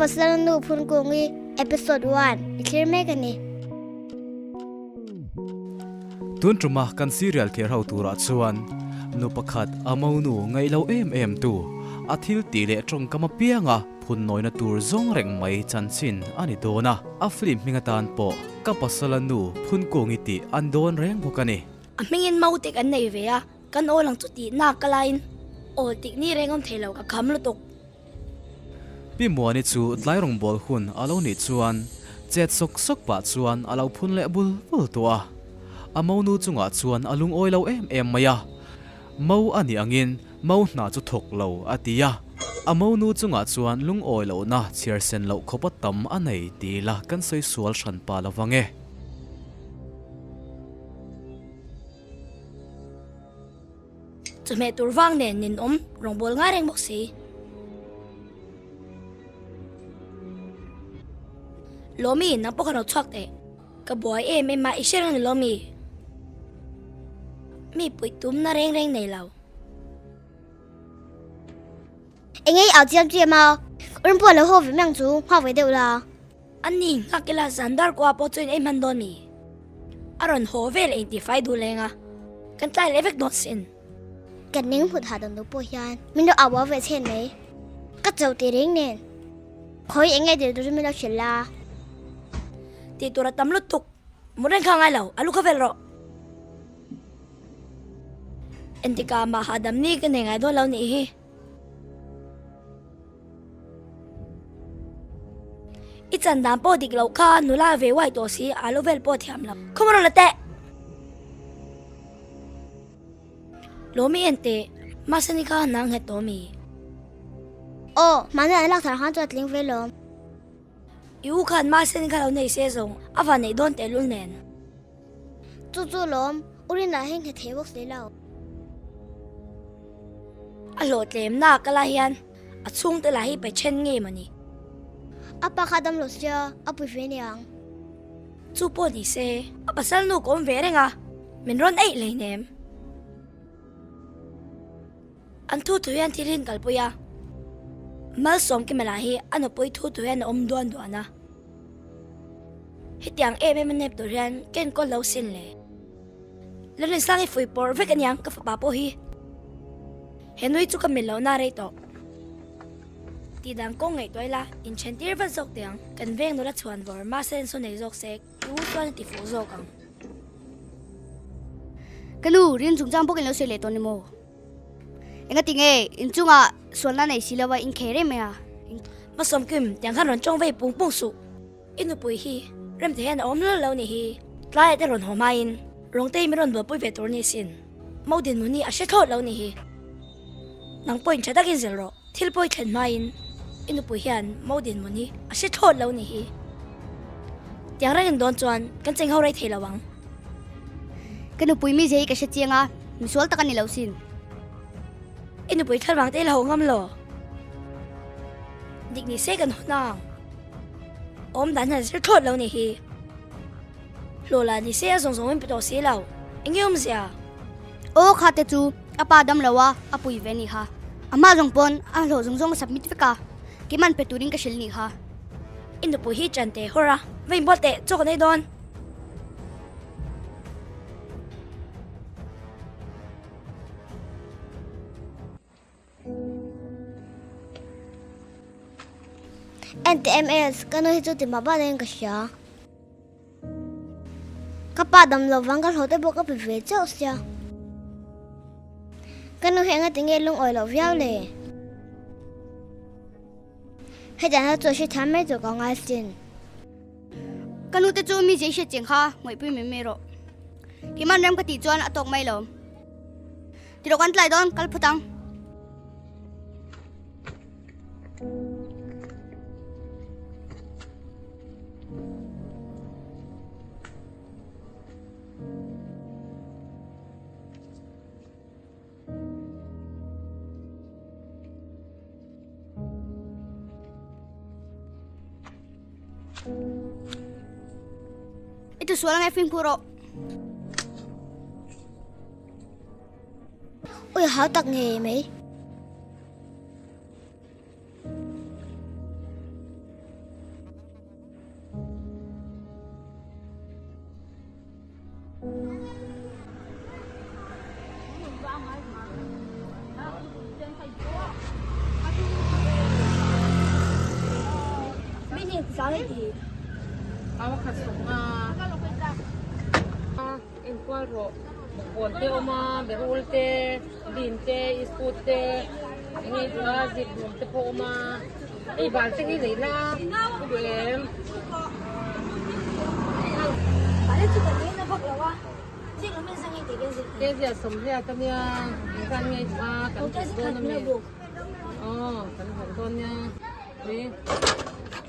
pasal nu Phunkungi episode 1 clear me kani tun truma kan serial care how tura chuan nu pakhat amau nu ngailo em tu athil ti le tong kama pianga phun noina tur zong reng mai chanchin ani dona a film mingatan po ka pasal nu Phunkungi ti andon reng bokani amingin mautik an nei ve a kan olang chuti na kalain ol tik ni rengom thelo ka khamlutuk pi muani chu tlairong bol hun alo ni chuan chet sok pa chuan alo phun le bul tua amau nu chunga chuan alung oilo em maya mau ani angin mau na chu thok lo atia amau nu chunga chuan lung oilo na chirsen lo khopa tam anei ti la kan soi sual than pa lawange chume turwang nen nin rong bol nga reng boksi lomi na pokano chakte ka boy ma isherang lomi mi puitum na reng nei law engei ao jiam ji ma un po lo ho vi mang chu ha ve de la ani ngakila zandar ko apo chuin man don mi aron hovel 85 du lenga kan tlai levek not sin kan ning phut ha dong do po hian min do awa ve chen mai ka chau ti ring nen khoi engei de du mi lo chila ti tura tamlutuk muren khangai law alu khavel ro entika ma hadam ni kan ngai do law ni hi ichan dam po dik law kha nula ve wai to si alu vel po thiam lam khomro la te lomi ente masani kha nang he to mi o mana la thar han chat ling ve lom yu khan masani kha law nei se zong awa nei don te lul nen chu lom urina heng he thewok se law alo tlem na kala hian achung te la hi pe chen nge mani apa khadam lo sia apu ve niang chu po ni se apasal nu kom ve renga min ron ei le nem an thu yan thirin kalpuya mal som ki mala hi ano poi thu yan duan duana hitiang em nep to yan ken ko lo sin le lenin sangi foi por ve kanyang ka fa po hi henui chu kamilo na re to ti dang ko ngai toila in chentir van sok tiang kan veng no la chuan vor ma sen so nei jok sek tu chuan ti fu zo kang kanu rin chung jang bokin lo se le to ni mo enga tinge in chunga solna nei silawa in khere me a ma som kim tiang khan ron chong vei pung su inu pui hi rem the hen om lo ni hi tlai te ron homain rong te mi ron bo pui ve tor ni sin modin muni a she thot lo ni hi nang point chadakin zelro thil poi then main inu pui hian modin muni a she thot lo ni hi tiang ra don chuan kan cheng ho rai thelawang kanu pui mi jei ka she chianga mi sol ta kan ni lo sin inu pui thalwang te lo ngam lo dik ni se kan hona om dan han she thot lo ni hi lola ni se zong zong in pito se lo engem sia o khate chu apa dam lawa apui ve ni ha ama jong pon a lo jong jong submit ka kiman peturing ka shil ni ha inu pui hi chante hora vein bote chok nei don NTMS kanu hi chu ti ma ba den ka sha kapa dam lo wang ka hote bo ka pe ve chau sia kanu henga tinge lung oi lo viao le he jan ha chu shi tham me chu ka ngai sin kanu te chu mi jei she cheng ha ngoi pui me me ro kiman ram ka ti chuan atok mai lo ti ro kan tlai don kal phutang itu suara ngai film puro ôi hảo tật nghề mày sao đấy thì Awa kasok in kwaro bonte oma berulte dinte iskute ngi dua zit bonte po oma e bal tingi leila uem bạn ấy chỉ cần nghĩ nó bọc là wa chỉ có mình sang cái gì ke zia somhya tania kan ngi dua kan cái gì don thật na nữa me buộc kan don nya ni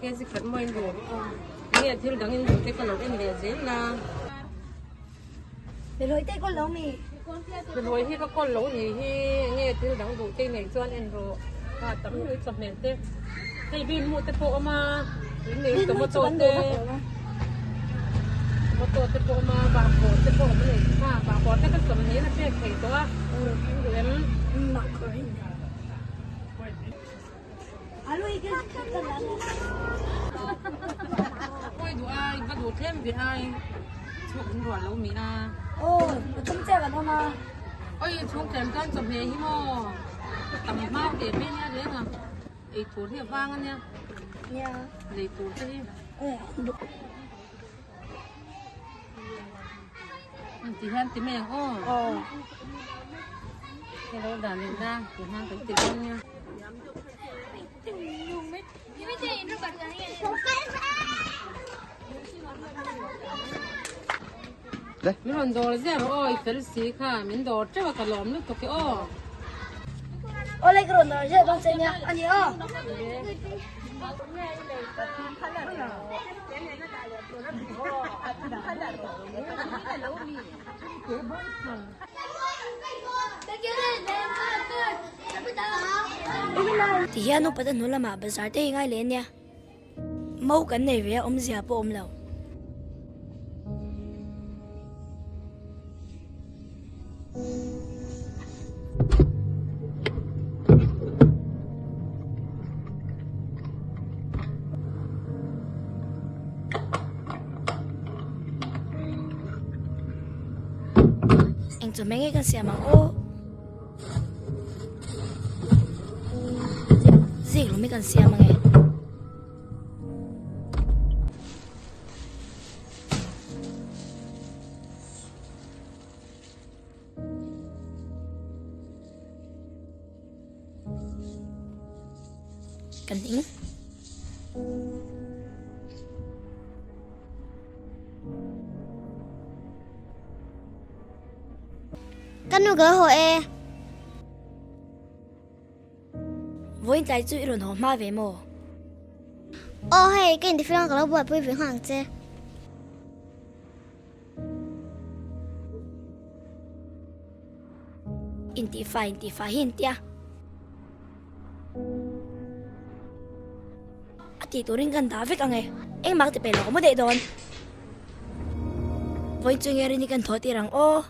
ke zi kan mo indu ngi thil dangin du te kalok en le zela để rồi tay con lấu mìเป็นหอยที่ก็ก้นหลงหนีที่เงี้ยที่ดังดูที่ไหนจวนเอ็นโรก็ตั้งด้วยจับเมนเต้ให้บินมูเตโปมาหนีตัวมาโตเต้มาโตเตโปมาบางโบเตโปมาเลยค่ะบางโบเต้ก็สมนี้นะเจ๊ไข่ตัวเหลือ mặc rồi alo ý cái gì cần làm โอ้ยดูไอ้มาดูเข้มดิไอ้ช่วงหัวเรามีนะ ô chúng ta cần không mà โอ้ยช่วงแกมกันจับเมย์ฮิโม่ตั้งเมาเด็ดไม่เนี่ยเด้งอ่ะไอ้ถั่วที่ว่างอันเนี้ย nha เลยถั่วที่ ê được มันตีแทนตีแมงอ้อ cái đó đàn lên ra thì mang cái tiền con nha mình còn đồ là gì ôi cái gì cả mình đồ chắc là cả lỏm nước cái ô ô lấy cái đồ nào chơi con chơi nha anh nhớ thì hiện nó bắt đầu là mà bây giờ thì ngay lên nha mau cái này về ông già bộ ông lâu anh cho mấy cái con xe mà ô gì luôn mấy con xe mà nghe cần tính Kan nu gỡ hội e với trái chữ rồi nó mà về mồ ô hay cái đi phiên cái buổi bơi với hoàng chế in ti fa hin tia thì tôi đang gần đá với cả nghe em mặc thì phải lo mới để đòn với chuyện nghe đi cần thổi tiền rằng ô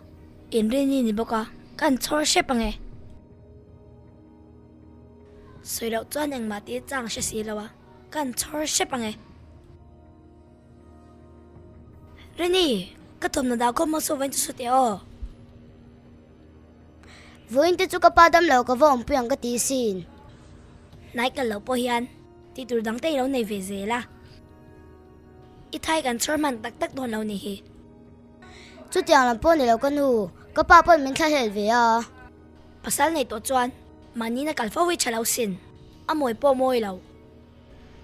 in đi nhìn bao cả cần cho xếp bằng nghe rồi đầu cho những mà tiếc chẳng sẽ xí đâu à cần cho xếp bằng nghe rồi nè cái thùng nó đào có một số vấn chút tiêu với anh chú cái đam lâu cái vòng bèn cái tí xin nãy cái lâu bồi hiền thì tôi đang tay lâu này về dễ la ít thay cần cho mình tắc tắc đòn lâu này hi chú chàng làm bữa này lâu cái nu cái bữa mình khai hết về à pasal này tôi chọn mà nhìn là cần phải với chờ lâu xin à mồi po mồi lâu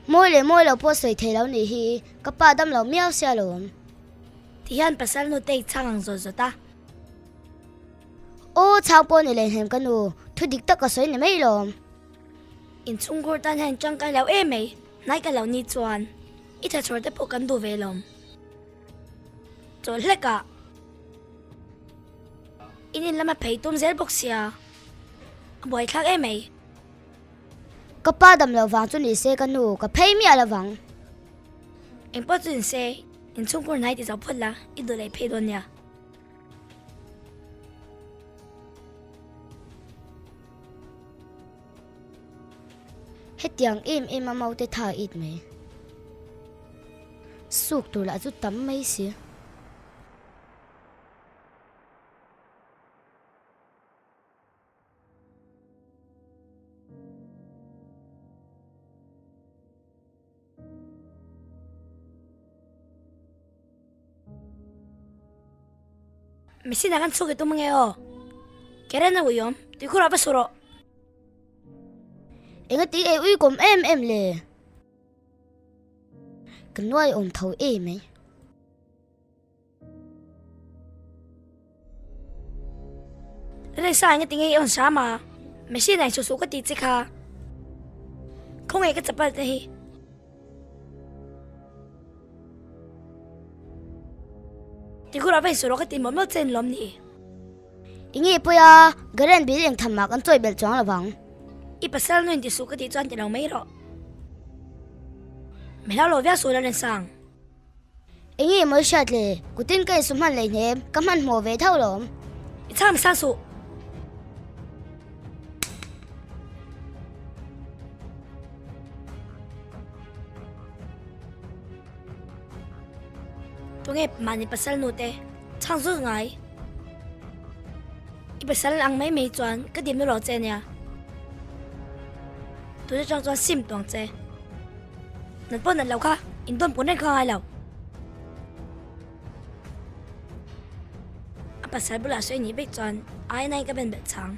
môi lâu bữa sấy thấy lâu này hi cái đam lâu miao xe luôn thì hiện pasal nó tay chăng rồi rồi ta ô chàng bữa này lên hem cái nu thu địch tất cả sấy này mấy lắm in chung cô tan hành trong cái lâu em ấy nãy cái lâu ní chọn ít thay cho tới bộ cần đồ về lòng rồi hết cả in là mà phải tôm dễ bốc xia buổi khác em ấy cái đam lâu vàng chú này xe cái nu cái pay mi là vàng em bắt chuyện xe in chung cô nãy thì giáo phật là ít đồ lại pay đồn nha hết tiếng im mà mau tới thả ít mấy sụt tụi lại chút tắm mấy xíu Misi na kan suki tu mengeo. Keren na uyom, tu kura apa suro. Ingat ti e ui kom em le. Kan nuai thau e mai. Đây sao anh tiếng on sama. Misi này susu cái tí chỉ kha. Không nghe cái chập bát đây. Thì kura apa suro cái tí mắm lót trên lom ni. Ingi puya garen bi leng thamma kan choi bel chong la wang. I pasal nun ti su cái tí chuan ti lau mấy rồi. Mày lau lo vía su lên sang. Ingi mo shat le kutin kai sumhan le nem kaman mo ve thau lom. I cham sang su. Tôi nghe màn pasal nụ tê chang su ngay. I pasal ang mấy chuan cái điểm nó lo chê nha. Tôi cho chuan sim tuang chê. Nãy bữa nãy lâu kha, in tuần bữa nay không ai lâu. Pasal bula suy nghĩ biết chuan ai này cái bên bệt sáng.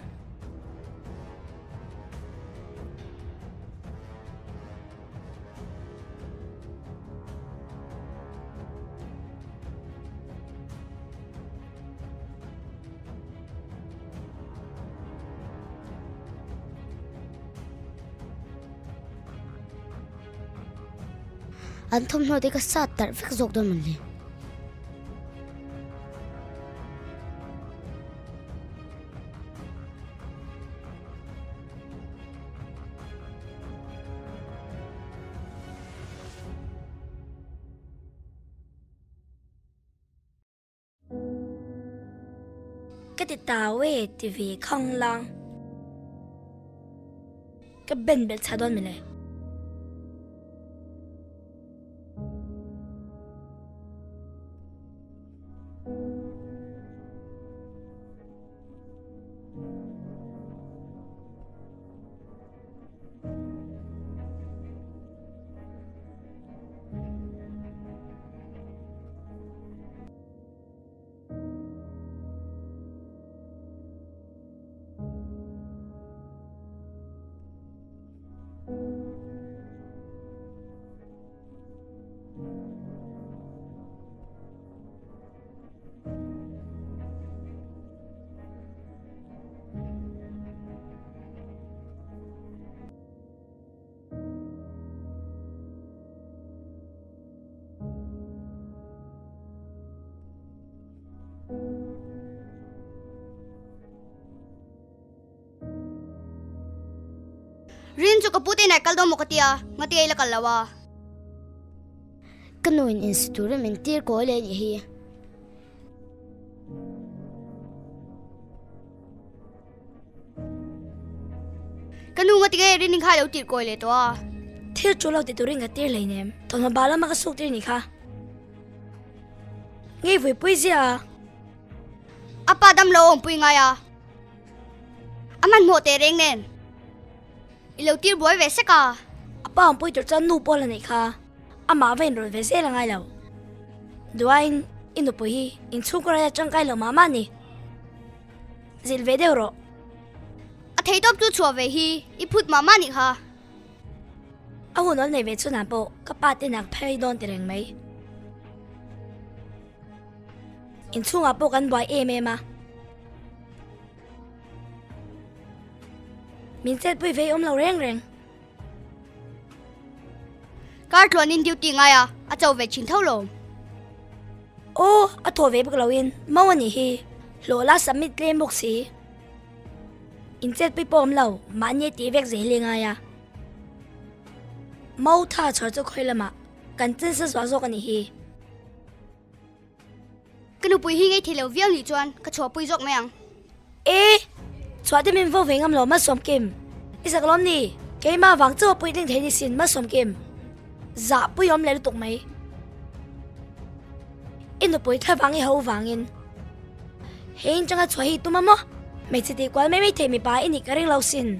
An thom no te ka sat tar fik zok don man le. Cái tì tàu ấy thì vì không lang. Cái bên bệt xa đón mình lại. Rin chu kaputi na kaldo mo katia, ngati ay lakalawa. Kanuin institute min tir ko le ni hi. Kanu ngati kay rin ning khalaw tir ko le to. Thiêu chú lâu thì tôi ring tir lấy ném. Thằng mà bà lắm mà cái sụt tir này kha. Nghe vui bui gì à? Apa dam lo ong pui ngaya. Aman mo te reng nen. Ilaw tir boy ve seka. Apa ông bui chân nu bò lên này kha. Ama về rồi về xe là ngay lâu. Đùa anh in đồ bui hi in chung ra chân cái lâu mà nè. Zil về đâu rồi? A thấy top chu chua ve hi, I put mama ni ha. A hôn nói này về chỗ nào bộ, các ba tên nàng phải đón tiền mấy. In chung à bộ gắn bói em à. Mình sẽ bui về lâu reng. Kar thuan in duty ngaya, a chaw ve chin thau lo. Ô, a thua về bực lâu in, mau anh hi. Lộ lá submit lên bốc xí. In sẽ bui bom lâu, mà nhé tí vẹt dễ liền à. Mau tha chờ cho khơi mà, cần chân sự xóa rô cái hi. Kanu pui hi ngay thilaw viang ni chuan, ka chua pui jok mayang. Ê, xóa thì mình vô về ngâm lò mất xóm kim. Isa cái lắm đi, cái mà vắng cho bui định thấy đi xin mất xóm kim. Dạ bui ôm lấy tục mấy. In được bui thay vắng thì hậu vắng in. Hên chẳng có xóa hi tụi mà mò. Mấy chị đi qua mấy thấy mấy bà in đi cái rinh lâu xin.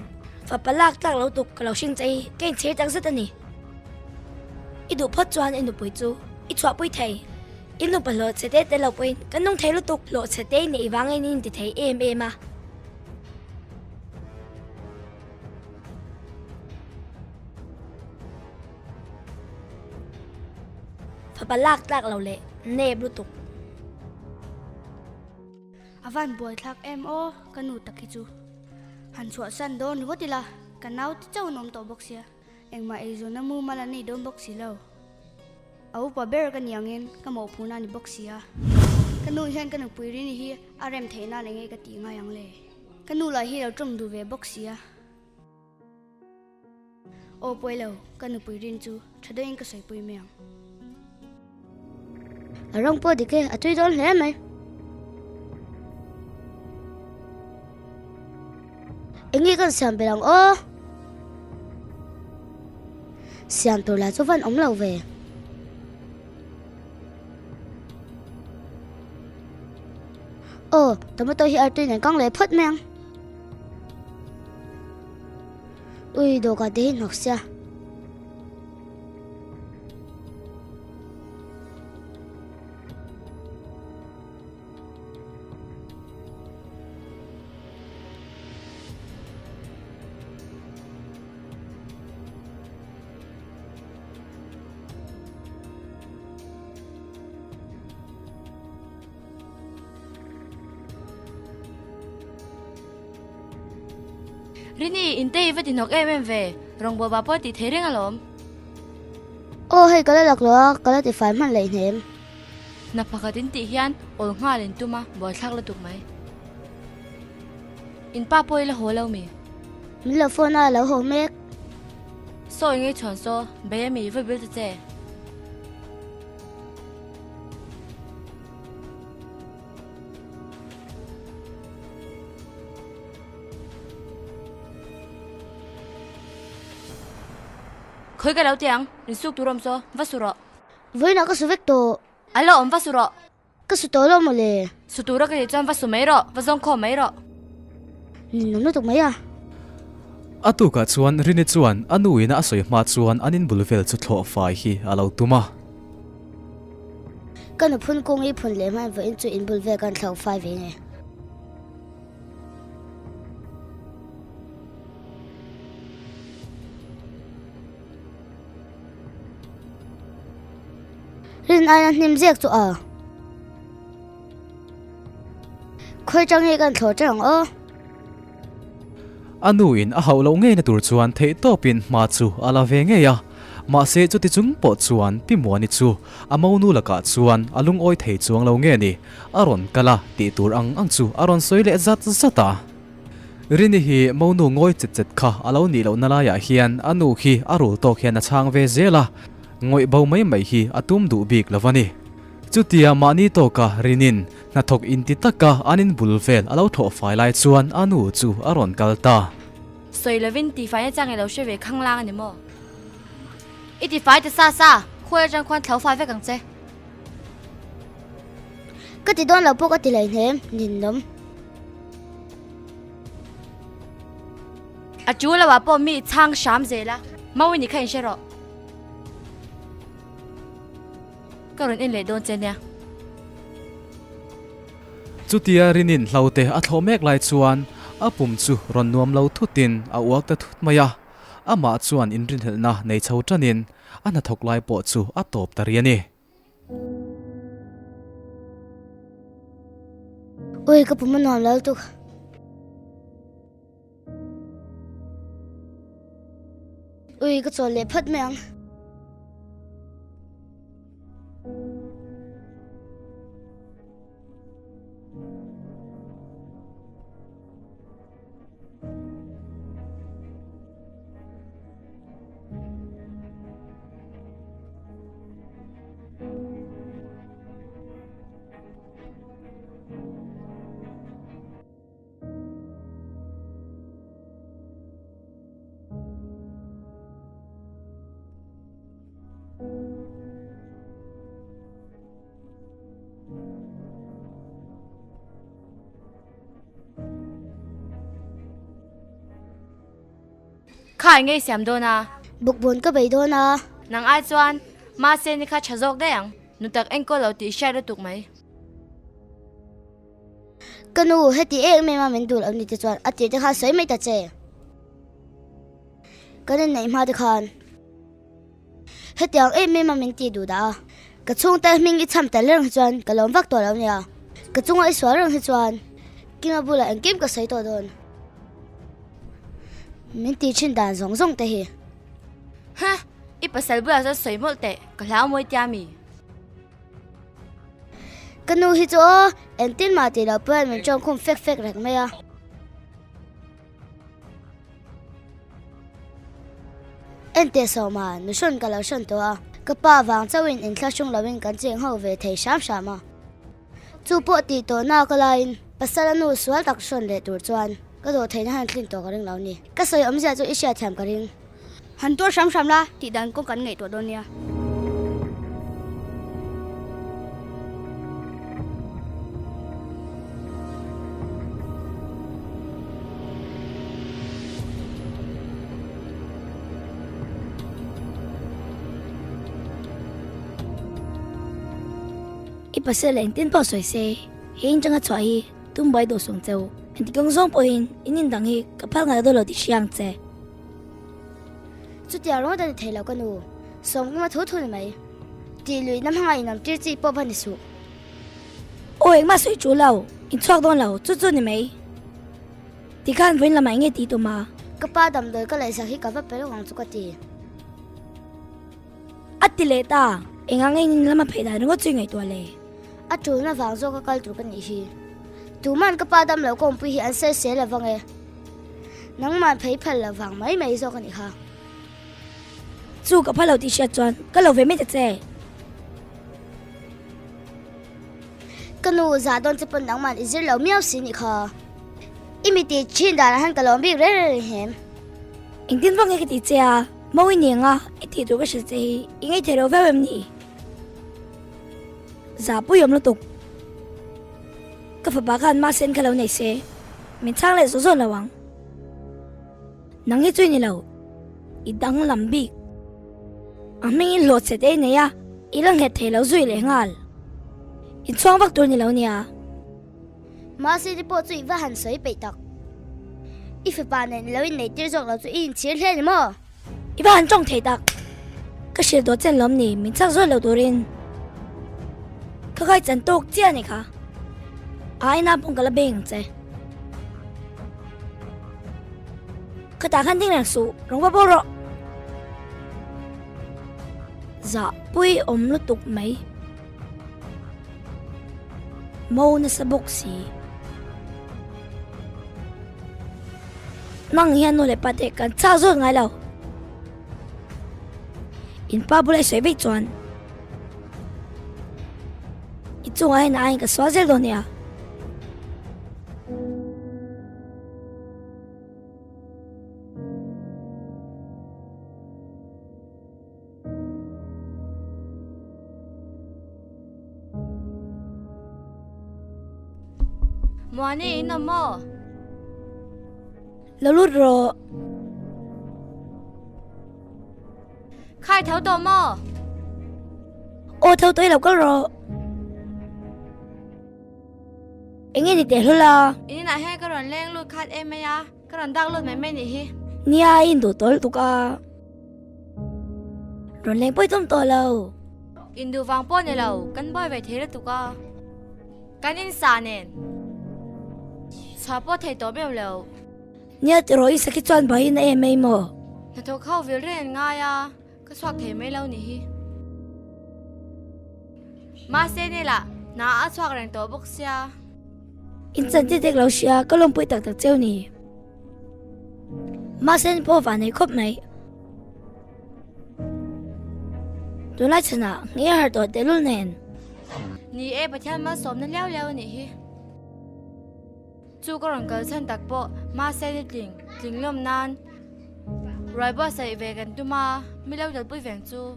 Và bà lạc lạc lâu tục cái lâu sinh chạy, cái chế tăng rất anh. I do phật chuan in do bui chu, I chua bui thầy. inu pa lo chete te lo point kanung thelo tuk lo chete nei wangai nin ti thei em a fa balak tlak lo le ne blu tuk avan boy thak em o kanu takhi chu han chua san don wotila kanau ti chau nom to boxia engma ezo na mu mala nei don boxi lo au pa ber kan yangin kamo phuna ni boxia kanu hian kanu puiri ni hi arem theina le nge ka ti nga yang le kanu la hi lo trum du ve boxia o poilo kanu puirin chu thadeng ka sai pui meang arong po dike atui don le mai engi kan siam belang o siam to la chu van om lo ve ô tomato hi atui nen kang le phot meng ui do ka de nok sia Rini inte va tinok em ve rong bo ba po ti thering alom ô hay cái lạc lo cái thì phải man lại ném na phakatin ti hian ol nga len tuma bo thak la tuk mai in pa poi la holo mi mình là phone à là hồ mẹ so ngai chon so be mi va bil te khoi ka lo tiang in suk turom so va suro với nó có số vector alo om va suro có số tổ lo mà lệ sutura ka chon va su mai ro va zong kho mai ro nhìn nó tụi mấy à atu ka chuan rini chuan anuina asoi ma chuan anin bulvel chu thlo fai hi alo tuma cái nó Phunkungi phun lệ mà với chú in bul vềกันthầu phai về nè rin ai nim zek chu à khoi chang he kan thlo chang o anuin a haulo nge na tur chuan thei topin ma chu ala ve nge ya ma se chu ti chung po chuan pi mo ni chu amonu laka chuan alung oi thei chuang lo nge ni aron kala ti tur ang chu aron soile zat zata rini hi monu ngoi chet chet kha alo ni lo nala ya hian anu hi aru to khian a chang ve zela ngoi bau mai mai hi atum du bik lovani chutia mani to ka rinin na thok in ti taka anin bulvel alo tho fai lai chuan anu chu aron kalta soi levin ti fa ya chang lo she ve khang lang ni mo iti fa te sa sa khoi jang kwan thlau fa ve kang che cái thì don là bộ cái thì lại ném nhìn lắm a chu la wa po mi chang sham zela mau ni khain she ro karon in le don chen ya chutia rinin hlaute a thlomek lai chuan apum chu ron nuam lo thutin a uak ta thut maya ama chuan in rin helna nei chho tanin ana thok lai po chu a top tariani ôi cái bụng nó lâu tu ôi cái chỗ lệ phật mèng khai ngai siam do na bục buồn cái bầy đó na nang ai chuan ma se ni kha chazok da yang nu tak anh có lâu tí sai đó tục mấy Kanu hết thì em mà mình đủ làm gì cho anh thì khá sấy mấy ta chơi cái này này mà được không hết tiếng em mà mình chỉ đủ đã cái chung ta mình ít chăm ta lên cho anh cái lòng vác tuổi lắm nha cái chung ấy xóa rồi cho anh khi mà bù lại anh kiếm cái sấy tuổi rồi mình chỉ trên đàn giống giống thế hi ha ít pasal bữa giờ sấy một tệ cái lão mới tia mì Kanu hi cho em tin mà thì là bên mình trông không phết phết rạch mấy à em tiếc sao mà nó xuân cái là xuân to cái ba vàng cho mình em khai chung là mình cần chuyện hậu về thấy sám sám mà chú bộ thì to nào cái lại pasal nó sual đặc xuân để tuổi chuan cái đồ thấy nó hành tin to cái rừng lão nè cái sợi ấm ra cho ít xe thèm cái rừng Hắn tua sắm sắm la thì đàn cũng cần ngày tuổi đồn nha. ít pasal lên tin bao soi xe hiện chẳng có chơi tung bay đồ xuống châu anh thì công sống bồi in đằng hi cái phao ngày đó là đi siang chơi chút giờ nó đã thấy là Kanu sống cái mà thốt thôi mày thì lười năm hai năm chưa chỉ bao nhiêu số ôi mà soi chú lâu in choạc đông lâu chút chút này mấy thì看với là mấy nghe tí tụi mà cái ba đầm đời cái lại sao khi cái vật bé nó hoàng chút cái gì ắt tí lệ ta anh ngang anh làm mà phải đại nó có chuyện ngày tuổi lệ à chú nó vàng rồi cái tụ cái gì hi tụ man cái ba đầm lâu cũng bị anh sẽ là vàng ấy nắng mà thấy phải là vàng mấy rồi cái gì ha chú cái phao lâu tí siết chọn cái lâu về mấy chơi Kanu giả đón chấp nắng mà ít lâu miêu xin nhỉ ha imi thì chín đàn hắn cái lòng bị rẻ hẻm anh tin vâng nghe cái tí chơi à mau in nhỉ à ít thì tụi cái sự chơi anh ấy thấy đâu về em nhỉ giả bùi yếm nó tục cái phải bác anh mà xem cái lâu này xe mình sang lại số là vắng nắng hết chuyện này lâu ít đang làm bị à mình lột sẽ đây này à ít lần hết thấy lâu rồi lại ngal ít xoang vắt tuổi này lâu nè mà xin đi bộ tụi và hắn sấy bể tắc ít phải bàn này lâu này tiêu dùng là tụi in chiến lên mà ít bạn trong thấy đặc cái sự đó chân lắm nè mình chắc rồi lâu tuổi lên cái cái chân tốt chưa này cả ai na bông cái là bền chứ cái ta khăn tiếng là số rong vào bộ rồi dạ bui ôm lúc tục mấy mau nó sa bốc xì nang hiền nó lại bắt được cái cha rồi ngay lâu in pa bule soi bị chuan ít chung ai na anh cái xóa dễ rồi nè mua này in làm mò lâu lút rồi khai thấu tổ mò ô thâu tôi đâu có rồi anh nghe thì để luôn là ini na he cái ròn leng luôn khai em mày à cái ròn đau luôn mày mày nhỉ nia in đồ tôi tụi cả rồi lên bơi tôm to lâu in du vàng po này lâu cắn boy về thế đó tụi con cắn in sa nè sao po thấy tổ béo lâu nia rồi sẽ cái chuan bay na em em mò nó thôi khâu việc riêng ngay à cái xoạc thấy mấy lâu nhỉ mà xe này là nó xoạc rèn tổ bốc xe in chân tiết lâu xia có lông bơi tạc tạc treo nè mà sen po vào này khóc này tôi nói chân à nghe hạt tổ để luôn nè nì e bạch chân mà xóm nó leo leo nhỉ chú có rèn cờ chân tạc bộ mà xe đi tỉnh lom nan rồi bỏ sợi về gần tu mà mi lâu được bơi vẹn chú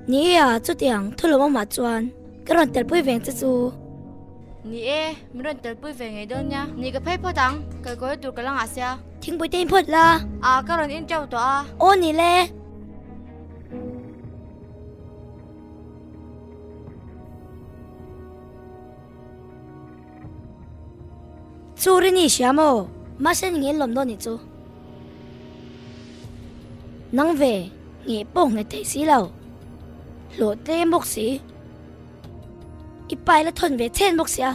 nè à chú tiếng thôi là mà chuan cái ròn tẹt bơi vẹn chú nì e mi rèn được bơi về ngày đơn nha nì cái phép phô tăng cái gói tụi cái lăng à xe thính bơi tên phật là à cái ròn in trâu tụi à ô nè lẽ จูรินี่เสียโมมาเส้นเงี้ยลมโดนนี่จูนังเวเงี้ยป่งเงี้ยเทสีเหล่าโหลดเต้มบกสีอีไปแล้วทนเวเช่นบกเสีย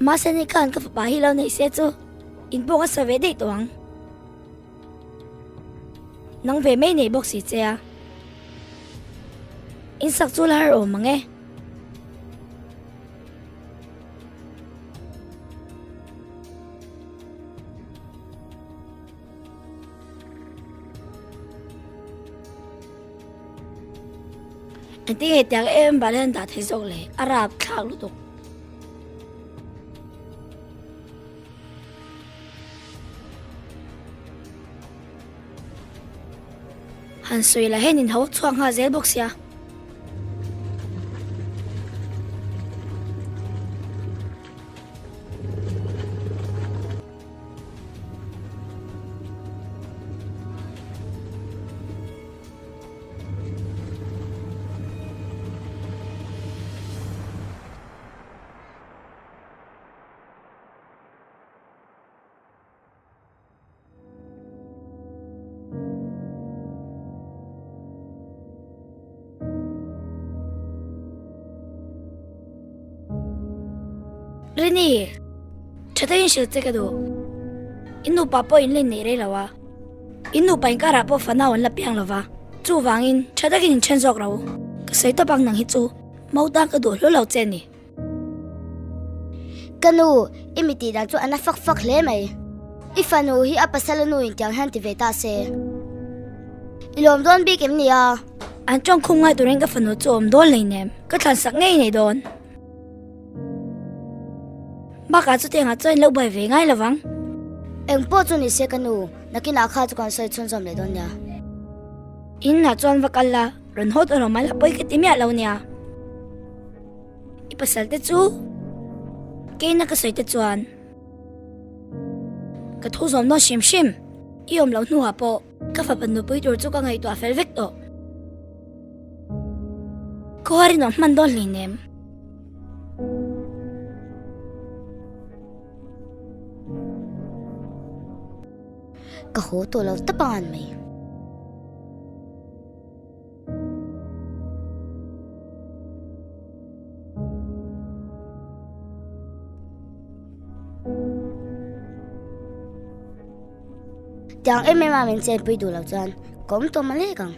มาเส้นนี้กันกับป้าฮิเราในเสียจูอินโปก็สวีเดตวังนังเวไม่ในบกสีเจ้าอินสักจูลาร์โอมังเออันที่เหตุการณ์บาเลนตัดให้จบเลยอาราบข้าวลุตุกหันสวยละเห็นอินเขาช่วงหาเซลบอกเสียเรื่องนี้ฉันได้ยินเสียงเจ๊กันดูอินนูป้าพ่ออินเล่นนี่เลยแล้ววะอินนูไปการะพ่อฝันเอาวันละเพียงแล้ววะจู่วางอินฉันได้ยินเช่นจอกเราก็ใส่ตัวบังหนังฮิจูมาดังกระโดดแล้วเราเจนนี่กันนูอิมิตีดังจูอันนั้นฟักเลยไหมอีฟันูฮีอัปสัลนูอินเตียงฮันติเวตาเซอีลมโดนบีเกมเนี่ยอันจ้องคงไงตัวเองก็ฝันว่าโจมโดนเลยเนี่ยก็ทันสักไงในโดนบ้ากาจุดเองอาจจะเล่าใบเวงไงละวังเอ็งพ่อจูนี่เสกันนูนักกินอาคาจุกันใส่ชนจอมเลยโดนเนี่ยอินน่ะจวนวักอัลละรันฮอดอารมณ์ละไปกิติมีอะไรเนี่ยอีภาษาเตจูเกย์นักก็ใส่เตจวนก็ทุกสมน้องชิมอีอมเหล่าหนูฮะปอก็ฝันนูไปตัวจุกันไงตัวเฟลเวกโตก็ฮารินอมันโดนเลยเนี่ยก็โหตัวเราตะปานไหมจังเอ็มไม่มาเป็นเซนไปดูเราจันก็ไม่ตัวมาเล่กัน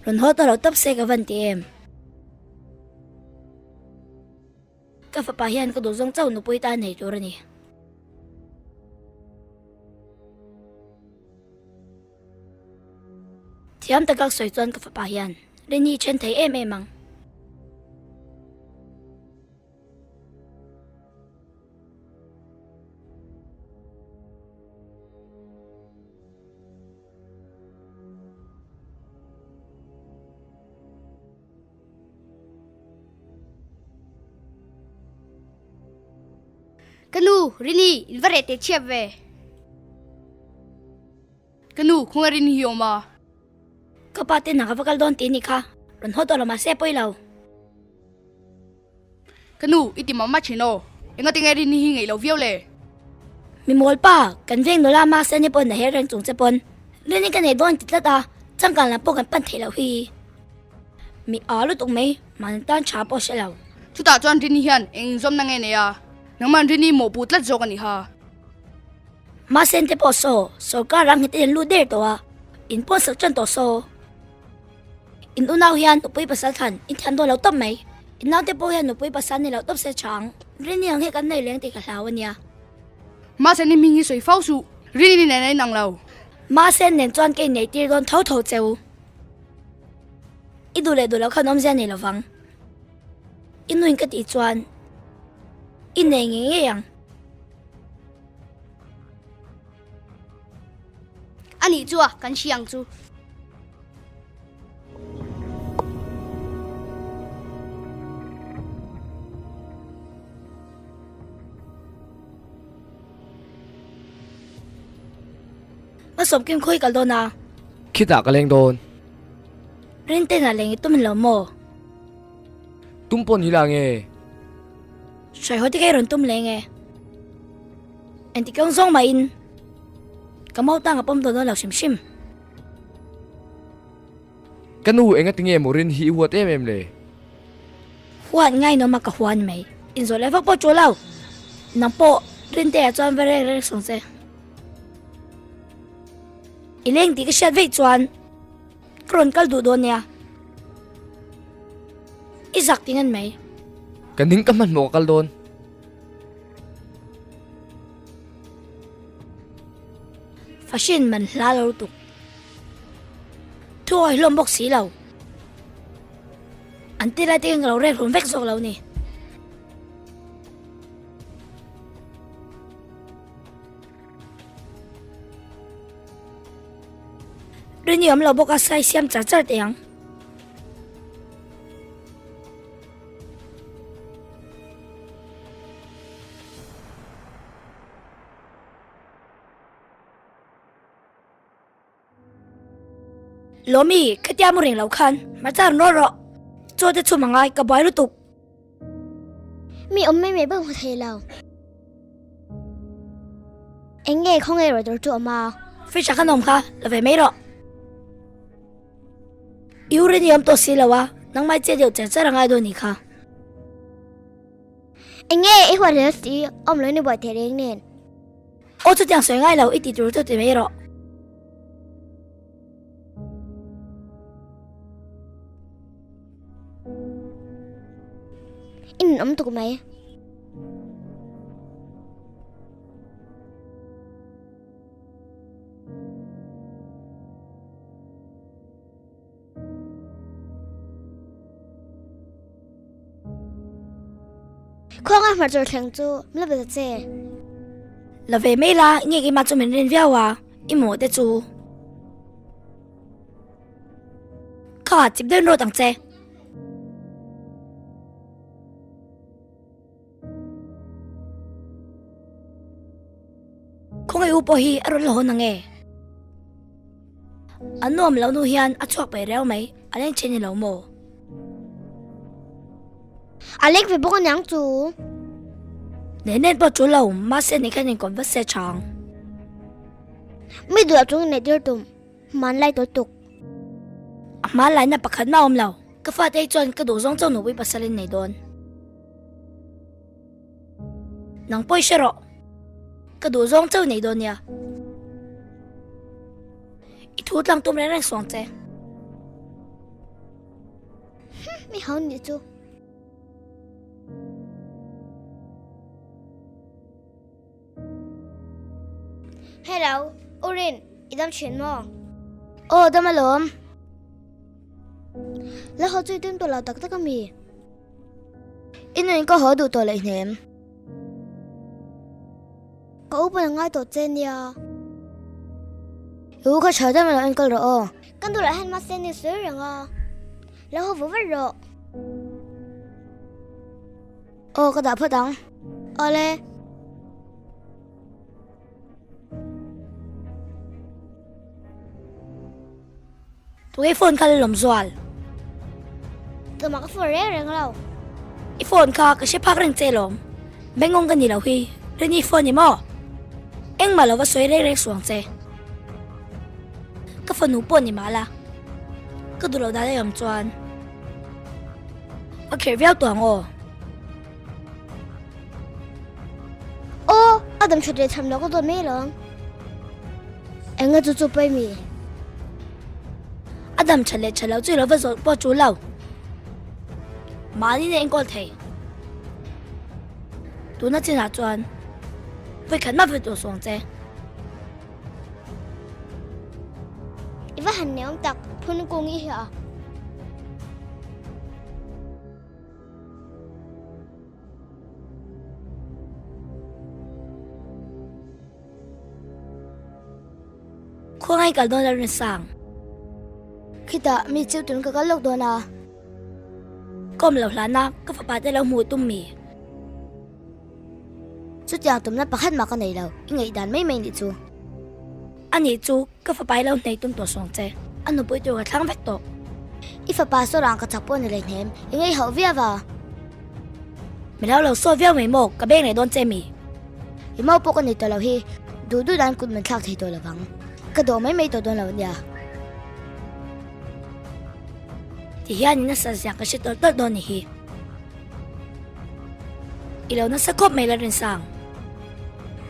รันฮอดเราตับเซกับวันเตียมก็ฝันไปยันก็ดูจงเจ้าหนูไปตาไหนตัวนี้ที่อันตะกักสวยจวนกับปายันเรนนี่เช่นไทยเอ็มมังกันนูรินี่อินวาเรตเชียบเวกันนูคงรินี่ยอมมาก็ปาเต้นหนักกับกัลดอนตีนี่ค่ะรันฮอดเรามาเสียไปแล้วกันนูอิติมามาชิโนเอ็งก็ติงไงรินี่หิงไงเราวิวเลยมีมอลป้ากันเวงโนรามาเซนญี่ปุ่นในเฮรังจงเจปุ่นเรื่องนี้กันในดอนติดละตาจังการละพวกกันปั้นเทลฮีมีอาลุตรงไหมมันตั้งชาปอเชลาวชุดตาจวนรินี่ฮันเอ็งจอมนังไงเนี่ยนังมันรินี่หมอปูตลัดโจกันนี่ฮะมาเซนเตปอโซโซการังเฮตินลูเดอร์ตัวอินปอนสักจันตัวโซอินอุณาฮิยันตุปุยภาษาทันอินทันโดนเราต้มไหมอินน้าเตปอฮิยันตุปุยภาษานี่เราต้มเสียช้างเรื่องนี้ยังให้กันในเลี้ยงติดกับเราวันนี้มาเซนนี่มีสวยฟ้าสูรินี่ไหนนังเรามาเซนเนี่ยจวนเก่งในตีโดนเท่าเจ้าอีดูเลยดูแล้วขนมเจนี่เราฟังอินนุ่งก็ตีจวนอินเองยังอันนี้จัวกันเชียงจู เ กันนู สมกิมคุยกันโดนนะ คิดตากระเลงโดน เล่นเต้นอะไรตุ้มเหล่าโม ตุ้มปนฮิลาเง ช่วยเขาที่ใครรอนตุ้มเลยไงอันที่กงส่งมาอินก็มาตั้งกับผมโดนหลักชิม กันนูเองก็ติงเอโมรินฮีวัวเต็มเลย หัวง่ายน้องมากกับหัวไหมอินโซเลฟักปอจูเล่าน้ำปอเล่นเตะจวนไปเรื่อยๆส่งเสียอีเล่งตีก็เช็ดไว้จวนกรนกัลดูโดนเนี่ยอีสักติงันไหม กันนิ้งก็มันหมกัลโดน ฟาชินมันลาเราตุกทั่วลมบกสีเราอันที่ไรที่เราเรียกคนเวกโซเรานี่เรื่องนี้เราบอกอาศัยเสียมจัดจัดเองล้มีแค่เดียมเริงเราคันมาจากนรกโจจะชุมมังไงกับบอยรู้ตุก มีอมไม่เบิ่งหัวเทเราเอ็งเง่เขาเง่เราตัวมา ฟิชขนมค่ะแล้วไปไม่หรอกยูเรนิยมตัวสีแล้ววะนังไม่เจเดียวจะรังไงโดนนี่ค่ะ เอ็งเง่ไอหัวเทสีอมเลยในบ่อยเทเองเนี่ย โอ้จะยังสวยง่ายแล้วอีติดรู้ตัวไม่หรอกอินอมตุกไหมข้องอ่ะมาจอดแข่งจูไม่รู้เป็นเจ๊ แล้วไปไม่ละนี่กี่มาจะเป็นเรียนวิวะอีหมูเตจูข้าจิบเดินโรตังเจคงไออุปหีอรุณละหนังเออันนู้นเราหนูเฮียนอัดชวกไปแล้วไหมอันนี้เชนนี่เราโม อเล็กไปบอกกันยังจู เน้นปะจูเรามาเส้นนี้แค่นี้ก่อนว่าเสียช่าง ไม่ดูจุงในเดือดตุ่มมันไล่ตัวตุก มาหลายนับประคันมาอมเราก็ฟาดไอ้จวนกระดูกซ่องเจ้าหนูวิปัสสลินในโดนนางป่วยเชรอกระดูกซ่องเจ้าในโดนเนี่ยอีทูตลังตุ้มแรงสองเจ ไม่เขาหนีจูฮัลโหลโอรินอีดำเฉียนมอโอ้ดำมาล้มแล้วเขาช่วยเต็มตัวเราตักก็มีอินนี่ก็หอดูตัวเลยเนี่ยก็อุปนังง่ายตัวเจนยารู้เขาเฉยได้มาแล้วอินก็รอกันตัวละเห็นมาเซนนี่สวยยังอ่ะแล้วเขาบอกว่ารอโอ้กระดาษพูดดังเอาเลยตัวไอ้โฟนข้าเลยหลมสวล ตัวมันก็ฟูเร่เร่งเรา ไอ้โฟนข้าก็ใช้พักเร่งเจลมแบ่งงงกันนี่เราฮีเรื่องนี้โฟนนี่มั้งเอ็งมาแล้วว่าสวยเร่งสวงเจก็โฟนหนูปนนี่มาละก็ดูเราได้ยอมจวนโอเคเรียกตัวงอ โอ้อาดัมชุดเดทำแล้วก็โดนไม่หรอกเอ็งก็จู่ๆไปมีอาดัมเฉลยเฉลยจุยเราว่าสปอจูเรามานี่เนี่ยเองก็เทตัวนั้นจะหนาจวนไปขันมาไปตัวสวงเจ อีว่าหันเหนียวตักพุ่นกุ้งอีเหรอควงให้กันโดนเรื่องสั่ง คิดว่ามีจิ้วตุนก็ลูกโดนอ่ะ ก้มเหล่าหลานนักก็ฝาบาดได้แล้วมูตุ้มมี สุดอย่างตุ่มนั้นประคันมากันไหนเราอีไงดันไม่ดิจู อ anh ấy chú cái phải bay lâu này tung tổ sòng chế anh nó bơi tôi cái thang vét tổ Ifa pa so rang ka chapon ni lehem. Ingai ho via va. mình lâu lâu xôi véo mấy mồ cái bên này đón chế mì Imau po ko ni to lo hi. Du dan kun men thak thei to lo bang. Ka do mai to don lo nya. thì hiện nó sẽ giang cái shit đó đón hi lâu nó sẽ cóp mấy lần sang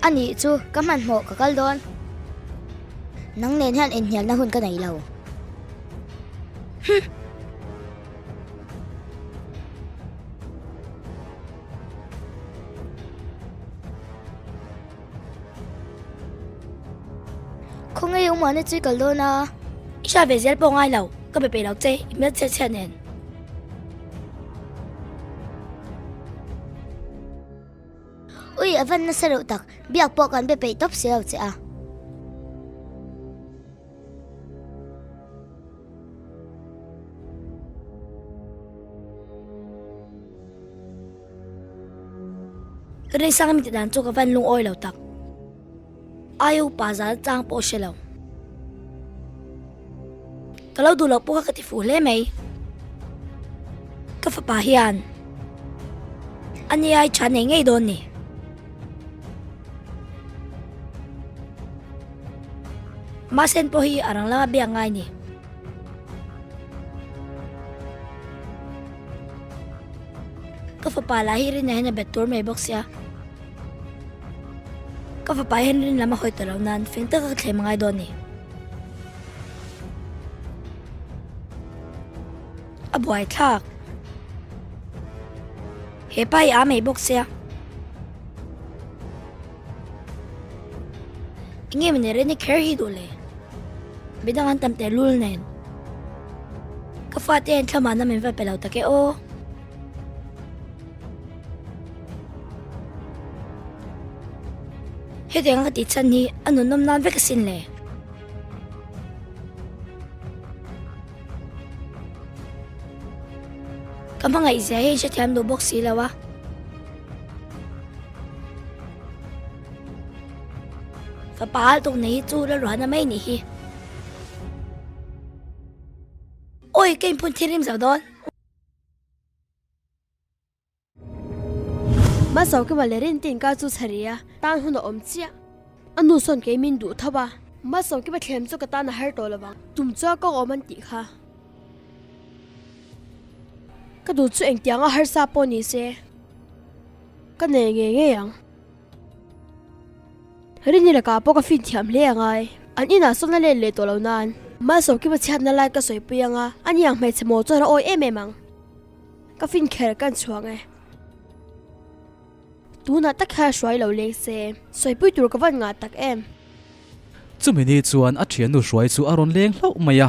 Ani chu ka man mo ka kal don. Nang nen han en hial na hun ka nei lo. Không ai ông mà nó chơi cờ luôn à. isa về giết bông ai lâu cái bề bề lâu chế im chết chết nên Ui, avan na sa rutak. Biyak po kan bebe top silaw siya. cái này sang mình đàn cho cái văn lung oi lâu tắc ai pa giá trang po xe lâu cái lâu đủ lâu po cái tifu lẽ mày cái phải pa hiền anh ấy ai chán ngay đồn nè mà sen po hi arang la biang ngay nè cái phải pa lahi rin na betur may box ya cái phải pa hen rin lama hoy taraw nan fin ta ka klay mga doon nè abuay thak he pa ya may box ya ingay man rin ni care hi dole bidangan tamte lul nen ka fati en kama na min va pelaw ta ke o he de nga ti chan ni anu nom nan ve ka sin le kama nga izya he siya tiyam do box sila wa Kapahal tong nahitsura ruhan na may nihi. Ôi, cái phun thiên sao đó. Mà sao cái mà lấy tiền cá chú sariya, tan hôn ôm chia. Anh nuôi son cái mình đủ thà ba. Mà sao cái mà thêm cho cái tan hở đồ là bằng. Tụm cho có ôm anh tị ha. Cái đồ chú anh tiếng hở sa po ni se. Cái này nghe yang. Rin ni là cả bộ cái phim thiam lệ ngay. Anh ina son na lệ đồ lâu nan. Mà sao cái mà chặt na lại cái sợi bùi nga. Anh yang mày chmo cho nó oi em mang. Cái phim khéo cái chuang ấy. Tu na tak ha shwai lo lek se soi pui tur ka van nga tak em chumi ni chuan a thian nu hruai chu aron leng hlo maya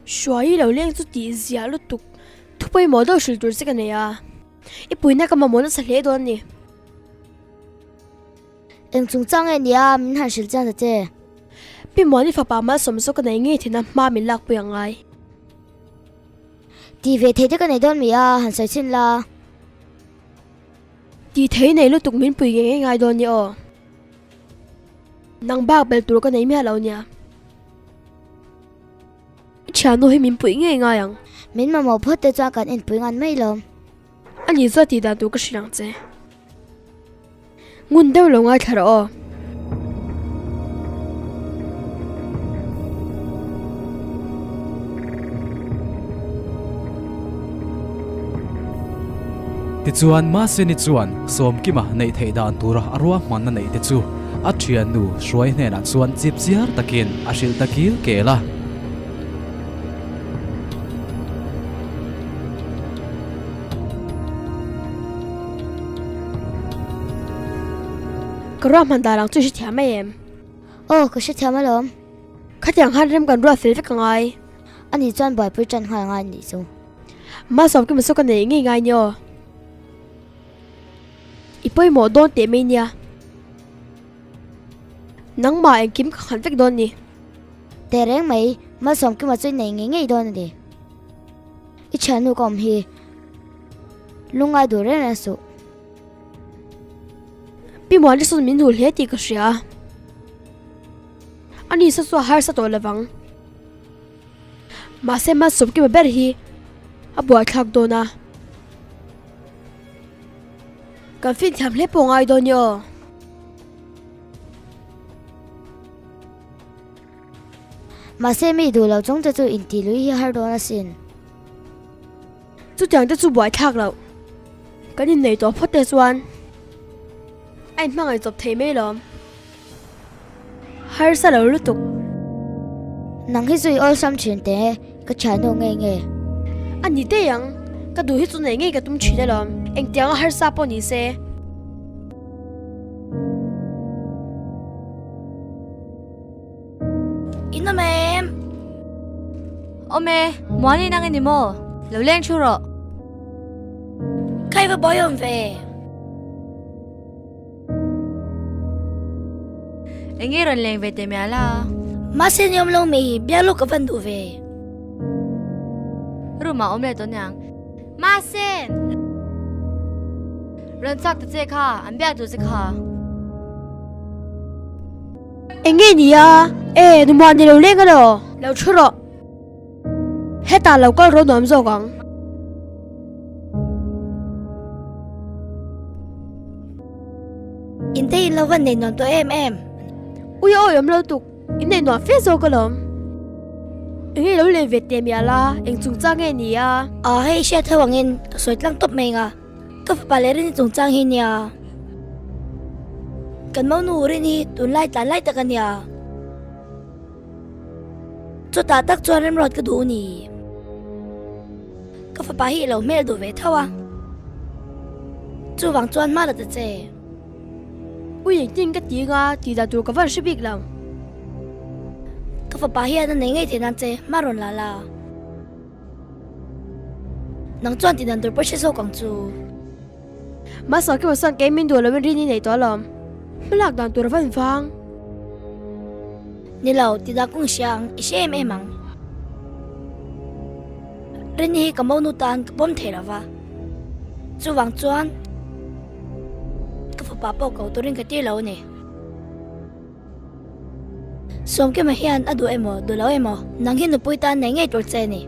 shwai lo leng chu ti zia lu tuk thupai mo do shil tur se ka ne ya I puina ka ma mo na sa hle don ni Em chung chang e nia min han shil chan te. pi mo ni fa pa ma som so ka nei nge thina ma min lak pu yangai Ti ve the ka nei don mi a han sai chin la. ti thei nei lu tuk min pui nge ngai don ni o nang bak bel tur ka nei mi halo nia cha no hi min pui nge ngai yang Min ma mo phot te cha kan en pui ngan mai lom. ani za ti da tu ka shirang che ngun deu lo ngai thar o ti chuan ma se ni chuan som ki ma nei thei dan tura arwa man na nei te chu a thian nu hruai hne na chuan chip chiar takin a hril takil kela ka ra man da lang chu shi thia mai em Oh, ka shi thama lom. khatyang han rem kan ra fel ka ngai Ani chan boy pui chan ha ngai ni chu. ma som ki ma so ka nei ngai ngai nyo ipoi mo don te me nia nang ma en kim khan vek don ni Te reng mai ma som ki ma chui nei nge nge don ni. I chanu kom hi. Lungai du re na su. pi mo ni so min hul he ti ka sia อันนี้สักตัวหาสักตัวละวังมาเซมาสบกิมาเบรฮีอับบัวทักโดนะกันฟินทำเล็บปงไอโดนโยมาเซมีดูเราจงจะจูอินตีลุยฮาร์โดนะสินจุดอย่างจะจูบัวทักเรากันนี่ในตัวพอดเตสวันไอ้มั่งไอ้จบเทไม่ล้อมฮาร์สักเราลุตุกนังให้จุยออลซ้ำเฉียนเตะก็ฉันโดนเงยอันนี้เดียงก็ดูให้จุดไหนไงก็ตุ้มชีได้ล้อมเอ็งเดียงฮาร์สักปนนี้เซอินโนแมมโอเมมัวนี่นั่งนี่โมเราเล่นชูรอใครก็บอยอมเฟเอ็งยี่รันเล่นเวทเมียล่ะมาเซนยอมลงมีเบียลูกกับฟันดูเฟรู้มาอมเล่ตัวยังมาเซนเรื่องซักตัวเจ้าค่ะอันเบียตัวเจ้าค่ะเอ็งไงนี่อ่ะหนุ่มวันนี้เราเล่นกันเหรอเราชูรอให้ตาเราก็รู้หนุ่มโจกังอินเตอินเราวันนี้นอนตัวเอ็มอุ้ยยอมเราตุกอินในหนุ่มเฟซโจกันเหรอเอ็งเราเล่นเวทเมียล่ะเอ็งจุงจ้างไงนี่อ่ะให้เชื่อเธอว่าเงินสวยตั้งตบเมงอ่ะก็ฝาเล่นจงจ้างเฮียเนี่ยกันมาหนูเรื่องนี้ตุนไล่ตาไล่ตะกันเนี่ยจุดตาตักจวนเริ่มรอดก็ดูนี่ก็ฝาปาฮีเราไม่ได้ดูเวทเท่าอ่ะจู่หวังจวนมาแล้วจะเจอุ้ยจริงก็ดีอ่ะดีแต่ตัวก็วันสิบิกแล้วก็ฝาปาฮีนั่นเองไงที่นั่นเจมารอนลาลานังจวนที่นั่นตัวเปิดเชโซกังจูมาสอนก็มาสอนเกมมินดูแล้วมันรีนี่ไหนตัวล้อมไม่หลักดังตัวเราฟังนี่เราที่ดักกุ้งเชียงอิเชมมังเรื่องนี้กับมนุษย์ตันกับผมเทระวะจู่หวังจวนกับฝาปาเก่าตัวเรื่องกติเราเนี่ยสมกับมาเฮียนอดูดูเรานังเห็นหนูปุยตันในไงตัวเจนี่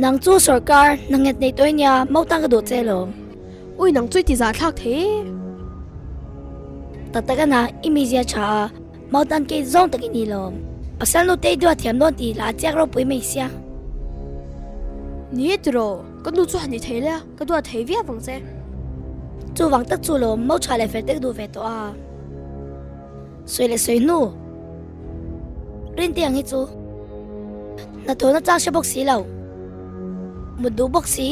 นังจู่สกัดนังเงินในตัวเนี่ยไม่ตั้งกระโดดเจลมอุ้ยนังจุ้ยที่จะทักเทแต่กันนะอิมิเซียชาไม่ตั้งเกจงตะกินีลมอาศัยเราเตยด้วยเทียมโดนตีลาเจ้าเราปุยไม่เสียนี่ตัวก็ดูจู่หันนี่เทเลยก็ดูเทวีฟังเจจู่หวังตักจู่ลมไม่ใช่เลยเฟตดูเฟตัวสวยเลยสวยนู่เรียนเตียงให้จู่นัดตัวนัดจ้างเชฟบ็อกซี่เรามุดดูบ็อกซี่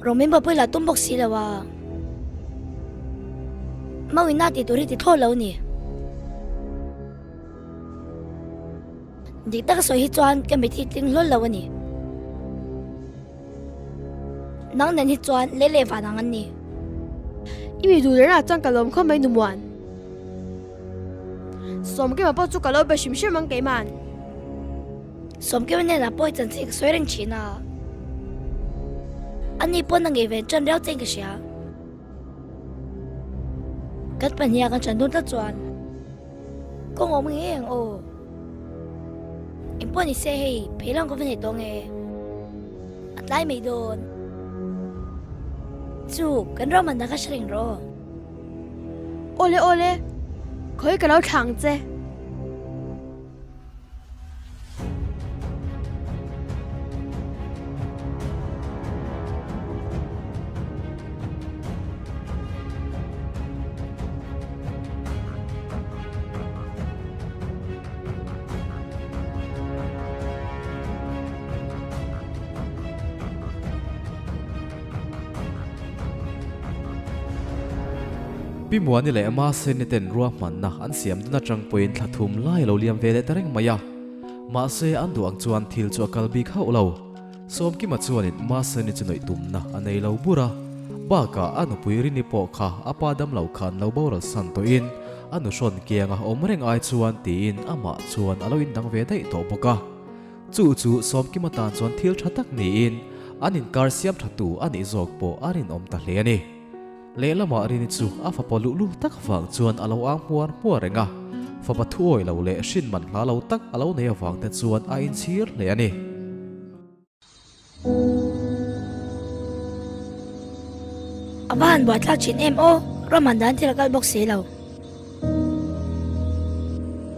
เราไม่มาพูดละตุ้มบ็อกซี่แล้วว่ามาวินาทีตัวที่ติดโทษแล้วนี่เด็กตาก็สวยให้จวนกันไปที่ติ้งล้นแล้วนี่นังนั้นให้จวนเล่ๆฝันนังนี่อีมีดูเรื่องจังกะลมเข้าไม่หนุ่มวันสมกับมาป้อจุกะลมไปชิมชิมมังเกมันสมกับเนี่ยนะป่วยจันทร์สวยเร่งชีน่ะอันนี้ป่วยนังเอเวนจนเลี้ยวเจงกะเชียกัดปัญญากันฉันโดนตัดจวนก็งงมึงเองโอ้เอ็งป่วยนี่เซ่ให้เพลองก็เป็นเหตุตรงเออัดไล่ไม่โดนจู่กันเรามันนักเฉลิงรอโอเล่可以给เรา躺着พี่มัวนี่แหละมาเซนเต็นรัวมันนะอันเสียมดูน่าจังปอยน์ทัดทุ่มไล่เราเลี้ยงเวเลตเร่งมายามาเซอันดวงจวนทิลจัวกัลบีเข้าเราสมกิมาจวนินมาเซนิจหน่อยตุ่มนะอันในเราบุระบ้ากะอันปุยรินิปอกค่ะอาปาดัมเราขันเราบ่าวสันตัวอินอันชนเกียงอมเร่งไอจวนตีอินอามาจวนเราอินดังเวได้ตัวปกะจู่สมกิมาตานจวนทิลชัดตักนี่อินอันอินการเสียมทัดตูอันอิจอกโปอันอินอมตะเลียนี่ le lama rin chu a fa polu lu tak wang chuan alo ang muar muar renga fa pathuoi lo le shin man hla lo tak alo nei awang te chuan a in chir le ani aban buat lak chin mo roman dan thil kal box se lo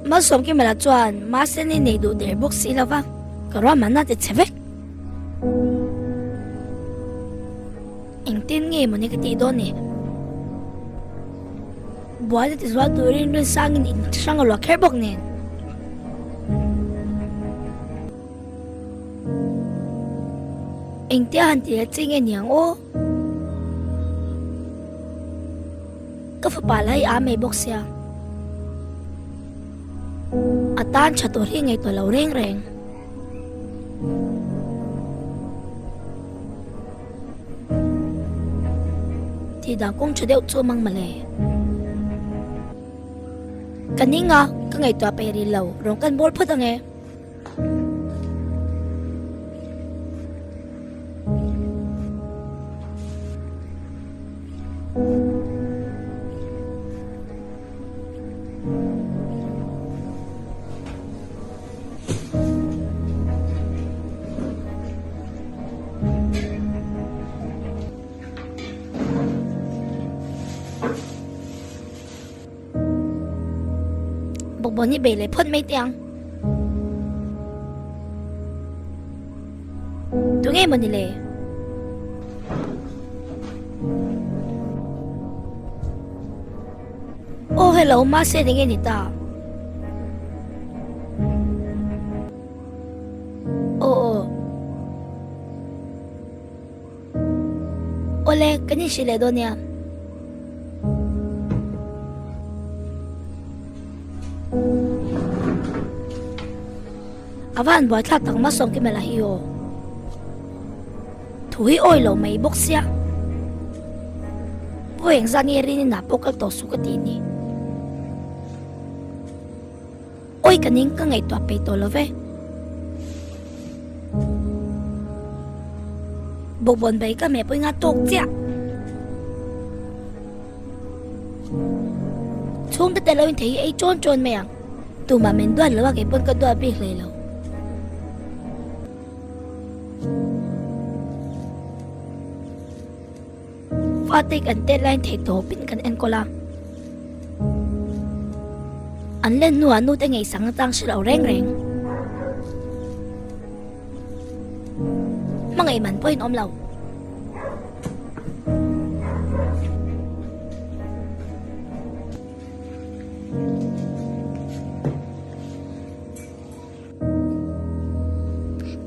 ma som ki mala chuan ma se ni nei du der box se lo wa ka roman na te chevek eng tin nge mo ni ka ti do ni buat te zwa tu rin rin sang in sang lo kher bok nen eng tia han ti ching en yang o ka fa palai a me box ya atan chato ri ngai to lo reng reng thì đã cũng chưa đeo cho mang mà lệ cái ní ngà cái ngày tòa bè đi lâu rồi cái bố phớt nghe bọn ní bể lại phớt mấy tiếng tôi nghe bọn ní lệ oh hello ma sẽ nghe nít ta oh ole cái ní xí lệ đó nha avan buat lak tak masom ki mala hiyo thui oi lo mai boxia poeng zani rin na pokal to sukati ni oi kaning ka ngai to pe to love bobon bai ka me poi nga tok tia chung te lo in thei ai chon chon me ang tu ma men duan lo ke pon ka do bi hle lo Fatik an deadline thei to pin kan en kola an len nuwa nu te ngai sang tang shilo reng reng mangai man point om lau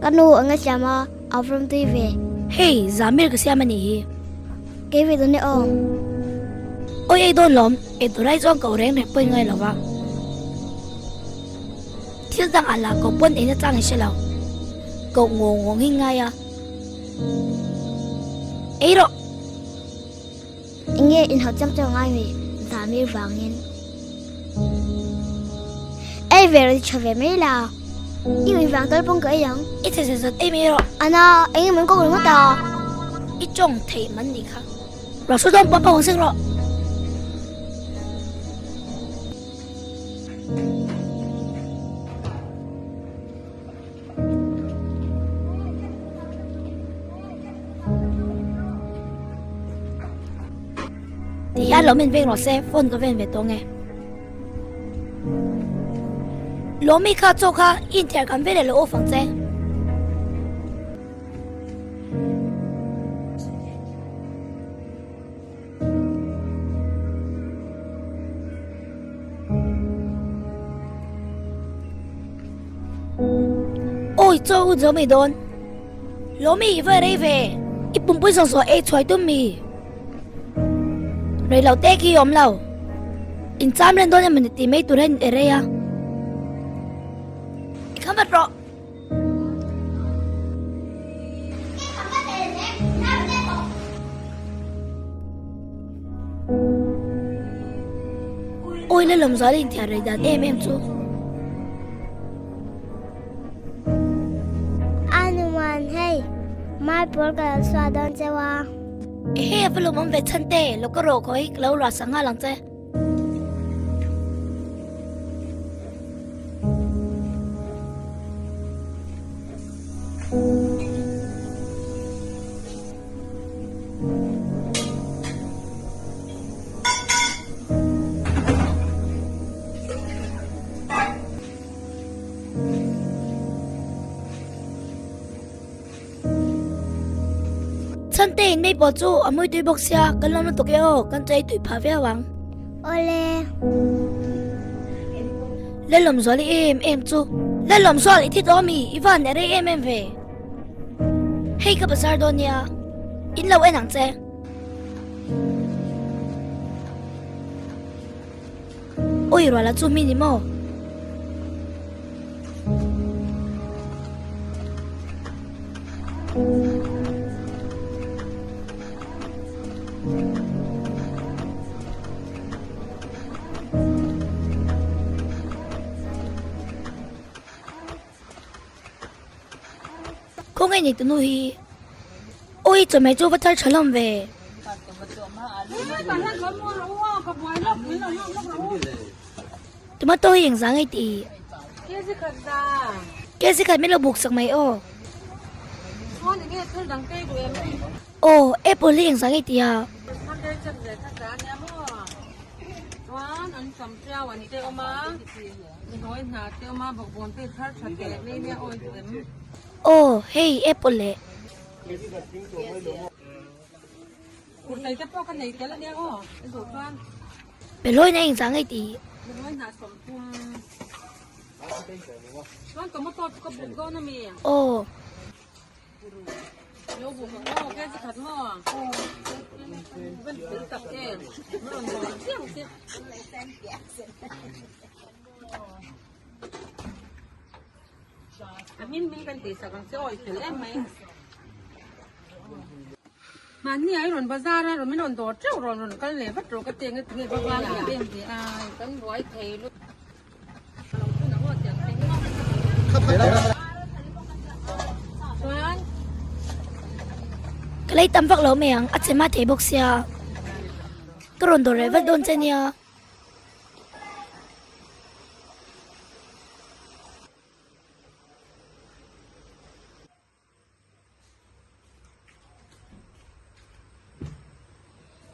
Kanu ang sama out from TV. hey zamir ka siya mani hi Cái video này oi ai don lom e durai zong ko reng reng poi ngai lawa thil dang ala ko pon e na tang e shelo ko ngong hi ngai ya ei ro nghe in học chăm cho ngay vì thả mi vàng in ai về rồi trở về mấy là yêu mình vàng tới bông cởi giống ít se se ei mi ro anh anh muốn có người mất tao ít trong thei man ni kha ro so dong pa pa hong sing ro thì ya lo men veng ro se phone ko ven ve to nge lo mi kha cho kha inter kan ve le lo phang che ôi cho u zo me don lo mi ve re ve ipum pui so so e choi tu mi rồi lâu té khi ôm lâu in chăm lên đó mình tìm mấy tụi lên area không bắt rõ ôi lên lòng gió lên thì rồi đàn em chú Anuman hey mai por ka swadon chewa he velo mom ve chante lo ko ro khoi lo ra sanga lang che chante nei bo chu amoi tui bok sia kan lam to keo kan chai tui pha ve wang Ole. le lom zoli em chu le lom zoli thi to mi ivan ne re em ve hey ka bazar donia in lo en ang che oi ro la chu mi ni mo có ngày này tụi nuôi hi ôi cho mẹ chú bắt tay trở lòng về tụi mà tôi hiện dáng ấy thì cái gì khác mới là buộc sạc mày ô Apple hiện dáng ấy thì à ô hey Apple lệ bé lôi này dáng ấy thì ô Min kan tisa kang si oy em mai. Mani ai ron bazar ron min ron do treu ron kan le vat ro ka teng ngi bazar ya tem ti ai kan roi thei lu. cái lấy tấm vạc lẩu mèng ắt sẽ mát thấy bốc xia cái rồn đồ rễ vắt đôn trên nha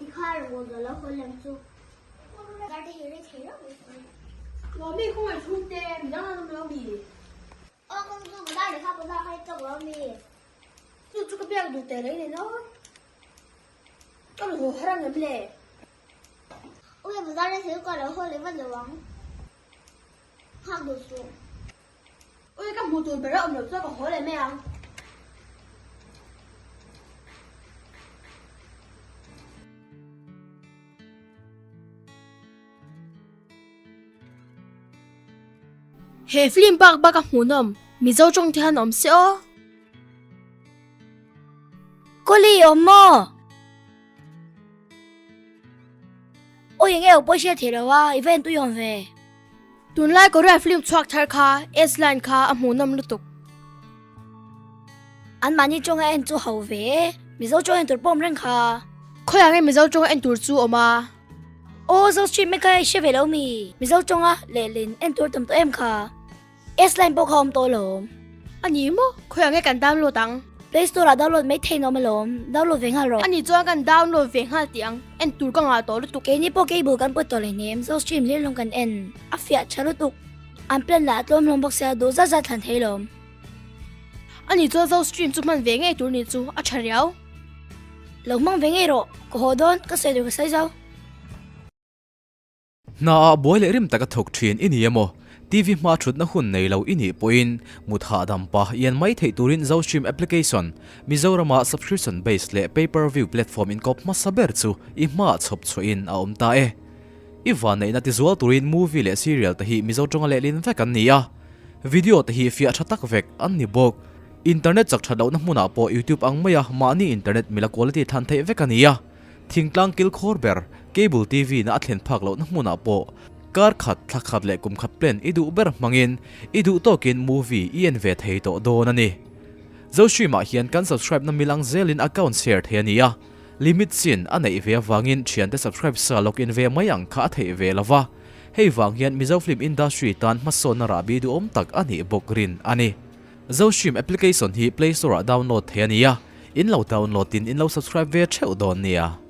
Thì khai rồi rồi nó hơi làm chu. Ra đi hiểu đi thế đó. Nó mi không phải chung tên, nó là nó mi. Con dùng ra để khai ra hay trồng nó mì. Chú chú cái bèo đủ tệ đấy này nó. Con được hồ harang em lệ. Ôi bây giờ đi thế coi nó hơi lấy vật rồi vắng. Hàng đồ xuống. Ôi các mù tùn phải rộng được cho có hối lại mẹ ăn. He film bak bak hunom mi zo trong thi hanom se o cô li mò ôi nghe ở bôi xe thì đâu à event tôi yom về tun lai ko ra film chuak thar kha s line kha am hunom lutuk anh mà như trong anh chú hậu về mi dâu cho anh tụt bom răng kha khoi ang mi zo trong en tur chu oma ô dâu stream mấy cái xe về đâu mi dâu trong á lệ lên anh tụt tầm tụi em kha s line bốc home tôi lồm ani mo khoi ang kan download tang Play Store là download mấy thầy nó mà lồm download về ngay rồi ani cho kan download ve ha tiang en tur ka nga to lutuk cái ní po cái bù kan po to lên em dâu stream liên long kan en áp phiat chalo tuk anh plan là tôm long bốc xe đồ ra ra thành thầy lồm ani cho zo stream chu man ve nge tur ni chu a thariao lồng mang về ngay rồi có hồ đón có xe được cái sai sao na boy le rim taka thok thin ini emo TV ma thut na hun nei lo ini point mutha dam pa yan mai thei turin zo stream application Mizorama subscription based le pay-per-view platform in kop ma saber chu I ma chhop chu in a om ta e iwan nei na ti zual turin movie le serial ta hi mizo tonga le lin vek an nia video ta hi fia thatak vek an ni bok internet chak thalo na hmuna po YouTube ang maya mani internet mila quality than thei vek an nia thingtlang kil khorber cable TV na athlen phak lo na hmuna po kar khat thakhat le kum khat plan idu ber mangin idu tokin movie ien ve thei to do na ni zo stream a hian kan subscribe na milang zelin account share the ania limit sin anei ve wangin thian te subscribe sa login ve mayang kha thei ve lawa hei wangian mizo film industry tan mason na rabi du om tak ani bokrin ani zo stream application hi play store download thenia in lo download in lo subscribe ve theu don nia